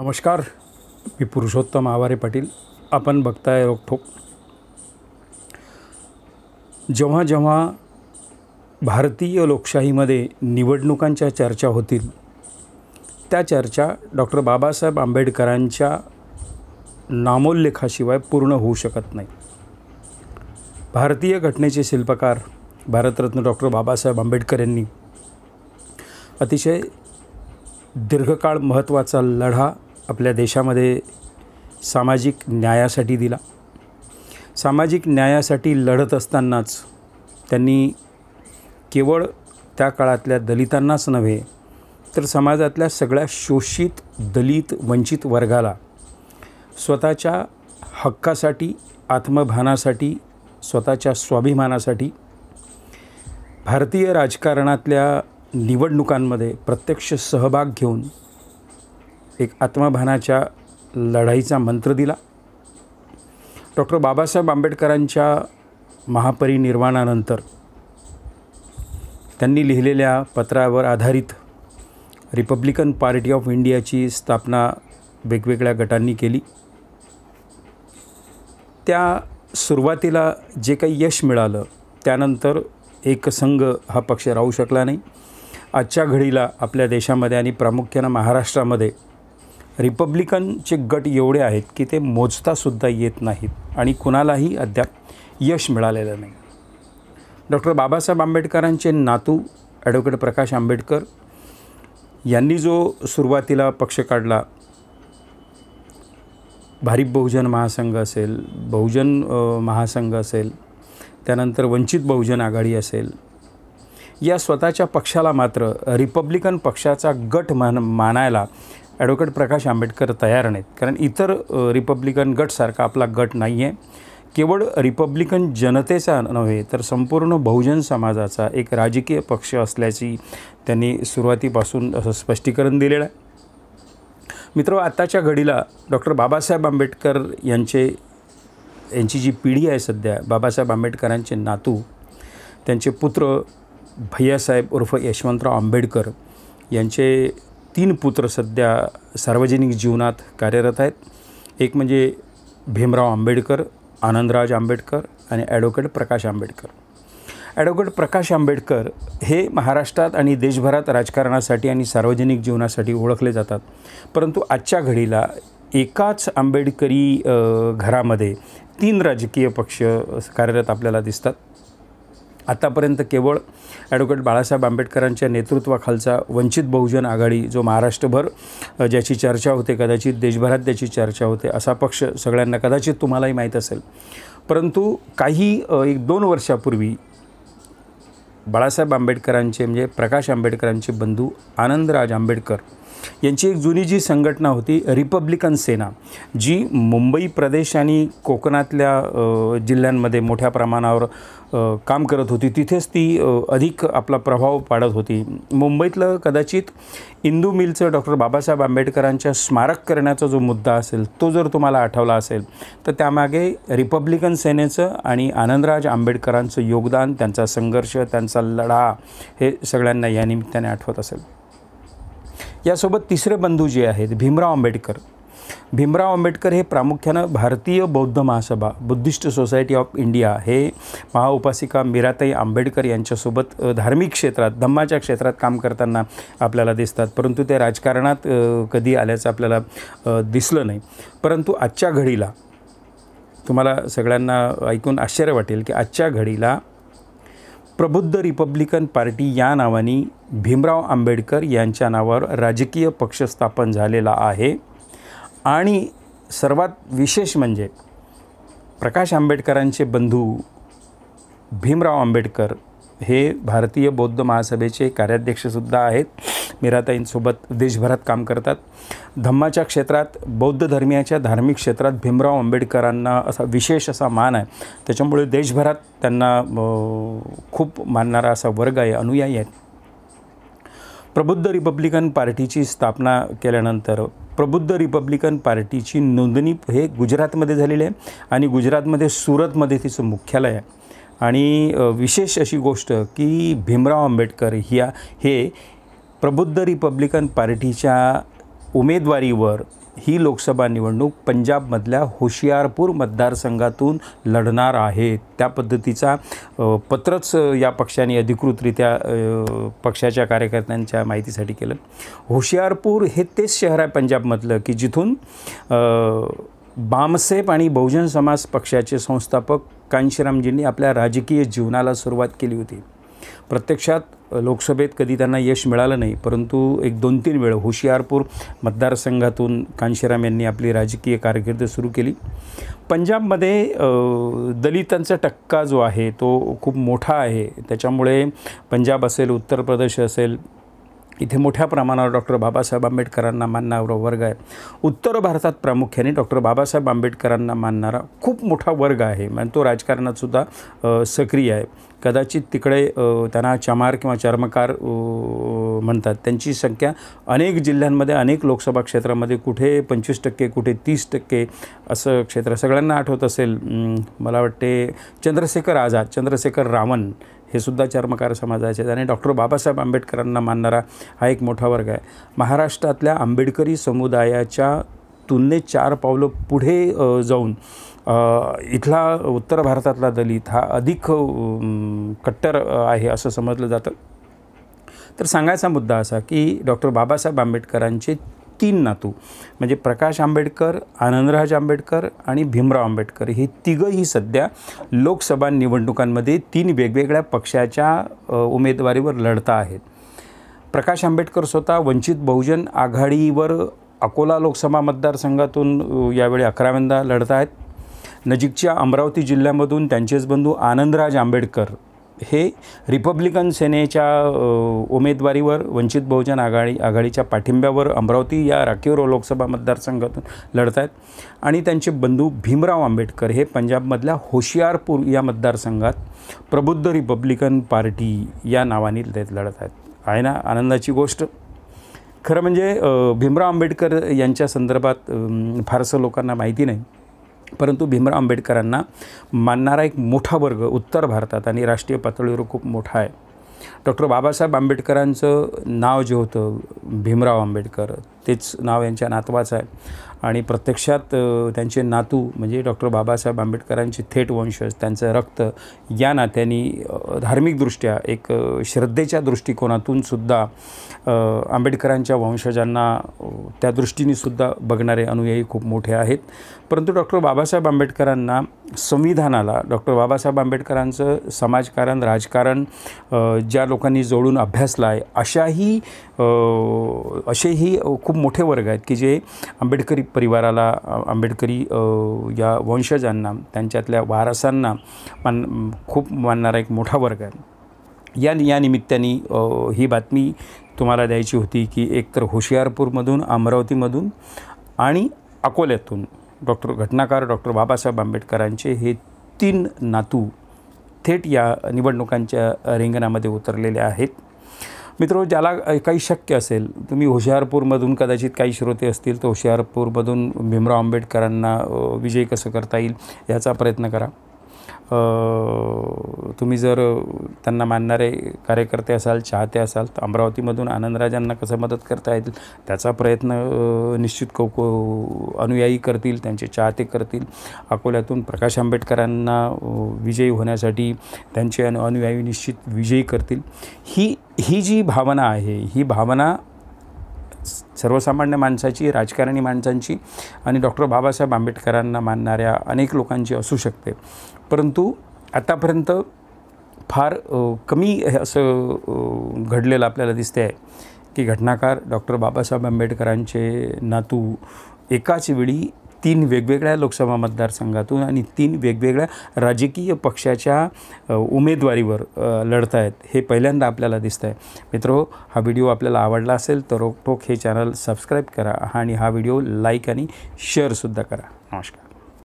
नमस्कार, मी पुरुषोत्तम आवारे पाटील. आपण बघताय रोकठोक. जेव्हा जेव्हा भारतीय लोकशाहीमध्ये निवडणुकांच्या चर्चा होतील, त्या चर्चा डॉक्टर बाबासाहेब आंबेडकरांच्या नामोल्लेखाशिवाय पूर्ण होऊ शकत नाही. भारतीय घटनेचे शिल्पकार भारतरत्न डॉक्टर बाबासाहेब आंबेडकर यांनी अतिशय दीर्घकाळ महत्त्वाचा लढा आपल्या देशामध्ये सामाजिक न्यायासाठी दिला. सामाजिक न्यायासाठी लढत असतानाच त्यांनी केवळ त्या काळातल्या दलितांनाच नव्हे तर समाजातल्या सगळ्या शोषित, दलित, वंचित वर्गाला स्वतःच्या हक्कासाठी, आत्मभानासाठी, स्वतःच्या स्वाभिमानासाठी भारतीय राजकारणातल्या निवडणुकांमध्ये प्रत्यक्ष सहभाग घेऊन एक आत्मभानाच्या लढाईचा मंत्र दिला. डॉक्टर बाबासाहेब आंबेडकरांच्या महापरिनिर्वाणानंतर त्यांनी लिहिलेल्या पत्रावर आधारित रिपब्लिकन पार्टी ऑफ इंडियाची स्थापना वेगवेगळ्या गटांनी केली. त्या सुरुवातीला जे काही यश मिळालं त्यानंतर एकसंघ हा पक्ष राहू शकला नाही. आजच्या घडीला आपल्या देशामध्ये आणि प्रामुख्यानं महाराष्ट्रामध्ये रिपब्लिकनचे गट एवढे आहेत की ते मोजतासुद्धा येत नाहीत आणि कुणालाही अद्याप यश मिळालेलं नाही. डॉक्टर बाबासाहेब आंबेडकरांचे नातू ॲडव्होकेट प्रकाश आंबेडकर यांनी जो सुरुवातीला पक्ष काढला, भारिप बहुजन महासंघ असेल, बहुजन महासंघ असेल, त्यानंतर वंचित बहुजन आघाडी असेल, या स्वतःच्या पक्षाला मात्र रिपब्लिकन पक्षाचा गट मानायला ॲडव्होकेट प्रकाश आंबेडकर तयार नाहीत. कारण इतर रिपब्लिकन गटसारखा आपला गट नाही आहे. केवळ रिपब्लिकन जनतेचा नव्हे तर संपूर्ण बहुजन समाजाचा एक राजकीय पक्ष असल्याची त्यांनी सुरुवातीपासून असं स्पष्टीकरण दिलेलं आहे. मित्र, आत्ताच्या घडीला डॉक्टर बाबासाहेब आंबेडकर यांची जी पिढी आहे सध्या, बाबासाहेब आंबेडकरांचे नातू, त्यांचे पुत्र भैयासाहेब उर्फ यशवंतराव आंबेडकर यांचे 3 पुत्र सध्या सार्वजनिक जीवनात कार्यरत आहेत. एक म्हणजे भीमराव आंबेडकर, आनंदराज आंबेडकर आणि ॲडव्होकेट प्रकाश आंबेडकर. ॲडव्होकेट प्रकाश आंबेडकर हे महाराष्ट्रात आणि देशभरात राजकारणासाठी आणि सार्वजनिक जीवनासाठी ओळखले जातात. परंतु आजच्या घडीला एकाच आंबेडकरी घरामध्ये 3 राजकीय पक्ष कार्यरत आपल्याला दिसतात. आतापर्यंत केवळ ॲडव्होकेट बाळासाहेब आंबेडकरांच्या नेतृत्वाखालचा वंचित बहुजन आघाडी, जो महाराष्ट्रभर ज्याची चर्चा होते, कदाचित देशभरात त्याची चर्चा होते, असा पक्ष सगळ्यांना कदाचित तुम्हालाही माहीत असेल. परंतु काही 1-2 वर्षापूर्वी बाळासाहेब आंबेडकरांचे म्हणजे प्रकाश आंबेडकरांचे बंधू आनंदराज आंबेडकर यांची एक जुनी जी संघटना होती रिपब्लिकन सेना, जी मुंबई प्रदेश आणि कोकणातल्या जिल्ह्यांमध्ये मोठ्या प्रमाणावर काम करत होती, तिथेच ती अधिक आपला प्रभाव पाडत होती. मुंबईतलं कदाचित इंदू मिलचं डॉक्टर बाबासाहेब आंबेडकरांच्या स्मारक करण्याचा जो मुद्दा असेल तो जर तुम्हाला आठवला असेल तर त्यामागे रिपब्लिकन सेनेचं आणि आनंदराज आंबेडकरांचं योगदान, त्यांचा संघर्ष, त्यांचा लढा हे सगळ्यांना या निमित्ताने आठवत असेल. यासोबत तिसरे बंधू जे आहेत भीमराव आंबेडकर हे प्रामुख्यानं भारतीय बौद्ध महासभा, बुद्धिस्ट सोसायटी ऑफ इंडिया हे महाउपासिका मीराताई आंबेडकर यांच्यासोबत धार्मिक क्षेत्रात, धम्माच्या क्षेत्रात काम करताना आपल्याला दिसतात. परंतु ते राजकारणात कधी आल्याचं आपल्याला दिसलं नाही. परंतु आजच्या घडीला तुम्हाला सगळ्यांना ऐकून आश्चर्य वाटेल की आजच्या घडीला प्रबुद्ध रिपब्लिकन पार्टी या नावाने भीमराव आंबेडकर यांच्या नावावर राजकीय पक्ष स्थापन झालेला आहे. आणि सर्वात विशेष म्हणजे प्रकाश आंबेडकरांचे बंधू भीमराव आंबेडकर हे भारतीय बौद्ध महासभेचे कार्याध्यक्षसुद्धा आहेत. मीराताईंसोबत देशभरात काम करतात. धम्माच्या क्षेत्रात, बौद्ध धर्मियाच्या धार्मिक क्षेत्रात भीमराव आंबेडकरांना असा विशेष असा मान आहे. त्याच्यामुळे देशभरात त्यांना खूप मानणारा असा वर्ग आहे, अनुयायी आहेत. प्रबुद्ध रिपब्लिकन पार्टीची स्थापना केल्यानंतर प्रबुद्ध रिपब्लिकन पार्टीची नोंदणी हे गुजरातमध्ये झालेली आहे आणि गुजरातमध्ये सुरतमध्ये तिचं मुख्यालय आहे. आणि विशेष अशी गोष्ट की भीमराव आंबेडकर हे प्रबुद्ध रिपब्लिकन पार्टीच्या उमेदवारीवर ही लोकसभा निवडणूक पंजाबमधल्या होशियारपूर मतदारसंघातून लढणार आहे. त्या पद्धतीचा पत्रच या पक्षाने अधिकृतरित्या पक्षाच्या कार्यकर्त्यांच्या माहितीसाठी केलं. होशियारपूर हे तेच शहर आहे पंजाबमधलं की जिथून बामसेफ आणि बहुजन समाज पक्षाचे संस्थापक कांशीरामजींनी आपल्या राजकीय जीवनाला सुरुवात केली होती. प्रत्यक्षात लोकसभेत कधी त्यांना यश मिळालं नाही, परंतु एक 2-3 वेळ होशियारपूर मतदारसंघातून कांशीराम यांनी आपली राजकीय कारकीर्द सुरू केली. पंजाबमध्ये दलितांचा टक्का जो आहे तो खूप मोठा आहे. त्याच्यामुळे पंजाब असेल, उत्तर प्रदेश असेल, इथे मोठ्या प्रमाणावर डॉक्टर बाबासाहेब आंबेडकरांना मानणारा वर्ग आहे. उत्तर भारतात प्रामुख्याने डॉक्टर बाबासाहेब आंबेडकरांना मानणारा खूप मोठा वर्ग आहे. म्हणजे तो राजकारणातसुद्धा सक्रिय आहे. कदाचित तिकडे त्यांना चमार किंवा चर्मकार म्हणतात. त्यांची संख्या अनेक जिल्ह्यांमध्ये, अनेक लोकसभा क्षेत्रामध्ये कुठे 25%, कुठे 30% असं क्षेत्र. सगळ्यांना आठवत असेल, मला वाटते चंद्रशेखर आझाद, चंद्रशेखर रावण हे सुद्धा चर्मकार समाजाचे आहेत. आणि डॉक्टर बाबासाहेब आंबेडकरांना मानणारा हा एक मोठा वर्ग आहे. महाराष्ट्रातल्या आंबेडकरी समुदायाच्या तुलनेत 4 पावलं पुढे जाऊन इथला उत्तर भारतातला दलित हा अधिक कट्टर आहे असं समजलं जातं. तर सांगायचा मुद्दा असा की डॉक्टर बाबासाहेब आंबेडकरांचे 3 नातू म्हणजे प्रकाश आंबेडकर, आनंदराज आंबेडकर आणि भीमराव आंबेडकर हे तिघंही सध्या लोकसभा निवडणुकांमध्ये 3 वेगवेगळ्या पक्षाच्या उमेदवारीवर लढता आहेत. प्रकाश आंबेडकर स्वतः वंचित बहुजन आघाडीवर अकोला लोकसभा मतदारसंघातून यावेळी 11व्यांदा लढत आहेत. नजीकच्या अमरावती जिल्ह्यामधून त्यांचेच बंधू आनंदराज आंबेडकर हे रिपब्लिकन सेनेच्या उमेदवारीवर वंचित बहुजन आघाडीच्या पाठिंब्यावर अमरावती या राखीव लोकसभा मतदारसंघातून लढत आहेत. आणि त्यांचे बंधू भीमराव आंबेडकर हे पंजाबमधल्या होशियारपूर या मतदारसंघात प्रबुद्ध रिपब्लिकन पार्टी या नावाने लढत आहेत. आहे ना आनंदाची गोष्ट. खरं म्हणजे भीमराव आंबेडकर यांच्या संदर्भात फारसं लोकांना माहिती नाही, परंतु भीमराव आंबेडकरांना मानणारा एक मोठा वर्ग उत्तर भारतात आणि राष्ट्रीय पातळीवर खूप मोठा आहे. डॉक्टर बाबासाहेब आंबेडकरांचं नाव जे होतं भीमराव आंबेडकर तेच नाव यांच्या नातवाचं आहे. आणि प्रत्यक्षात त्यांचे नातू म्हणजे डॉक्टर बाबासाहेब आंबेडकरांचे थेट वंशज, त्यांचं रक्त या नात्याने धार्मिकदृष्ट्या एक श्रद्धेच्या दृष्टिकोनातून सुद्धा आंबेडकरांच्या वंशजांना त्या दृष्टीनेसुद्धा बघणारे अनुयायी खूप मोठे आहेत. परंतु डॉक्टर बाबासाहेब आंबेडकरांना संविधानाला, डॉक्टर बाबासाहेब आंबेडकरांचं समाजकारण, राजकारण ज्या लोकांनी जोडून अभ्यासला आहे असेही खूप मोठे वर्ग आहेत की जे आंबेडकरी परिवाराला, आंबेडकरी या वंशजांना, त्यांच्यातल्या वारसांना खूप मानणारा एक मोठा वर्ग आहे. या निमित्ताने ही बातमी तुम्हाला द्यायची होती की एकतर होशियारपूरमधून, अमरावतीमधून आणि अकोल्यातून घटनाकार डॉक्टर बाबासाहेब आंबेडकरांचे हे 3 नातू थेट या निवडणुकांच्या रिंगणामध्ये उतरलेले आहेत. मित्रो, ज्याला काही शक्य असेल, तुम्ही होशियारपूरमधून कदाचित काही श्रोते असतील तर होशियारपूरमधून भीमराव आंबेडकरांना विजयी कसं करता येईल याचा प्रयत्न करा. तुम्ही जर त्यांना मानणारे कार्यकर्ते असाल, चाहते असाल तर अमरावतीमधून आनंदराजांना कसं मदत करता येईल त्याचा प्रयत्न निश्चित अनुयायी करतील, त्यांचे चाहते करतील. अकोल्यातून प्रकाश आंबेडकरांना विजयी होण्यासाठी त्यांचे अनुयायी निश्चित विजयी करतील. ही जी भावना आहे, ही भावना सर्वसामान्य माणसाची, राजकारणी माणसांची आणि डॉक्टर बाबासाहेब आंबेडकरांना मानणाऱ्या अनेक लोकांची असू शकते. परंतु आतापर्यंत फार कमी असं घडलेलं आपल्याला दिसते आहे की घटनाकार डॉक्टर बाबासाहेब आंबेडकरांचे नातू एकाच वेळी 3 वेगवेगळ्या लोकसभा मतदारसंघातून आणि 3 वेगवेगळ्या राजकीय पक्षाच्या उमेदवारीवर लढत आहेत. हे पहिल्यांदा आपल्याला दिसतं आहे. मित्रो, हा व्हिडिओ आपल्याला आवडला असेल तर रोकटोक हे चॅनल सबस्क्राईब करा आणि हा व्हिडिओ लाईक आणि शेअरसुद्धा करा. नमस्कार.